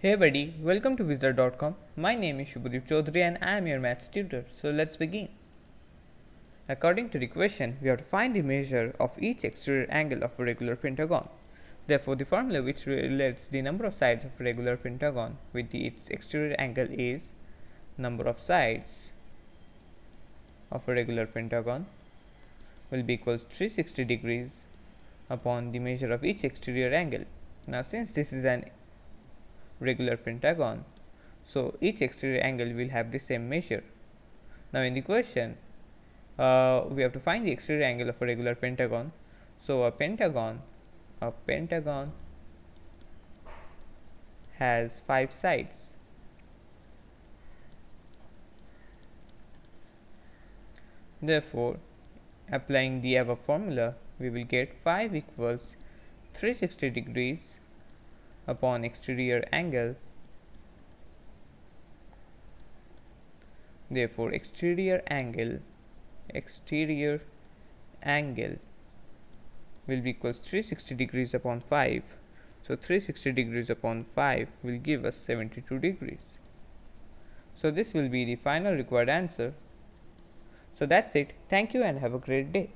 Hey buddy, welcome to Wizard.com. My name is Shubhadeep Chaudhary and I am your maths tutor. So let's begin. According to the question, we have to find the measure of each exterior angle of a regular pentagon. Therefore, the formula which relates the number of sides of a regular pentagon with its exterior angle is number of sides of a regular pentagon will be equals 360 degrees upon the measure of each exterior angle. Now, since this is an regular pentagon, so each exterior angle will have the same measure. Now in the question, we have to find the exterior angle of a regular pentagon. So a pentagon has 5 sides. Therefore, applying the above formula, we will get 5 equals 360 degrees upon exterior angle. Therefore, exterior angle will be equals 360 degrees upon 5. So 360 degrees upon 5 will give us 72 degrees. So this will be the final required answer. So that's it. Thank you and have a great day.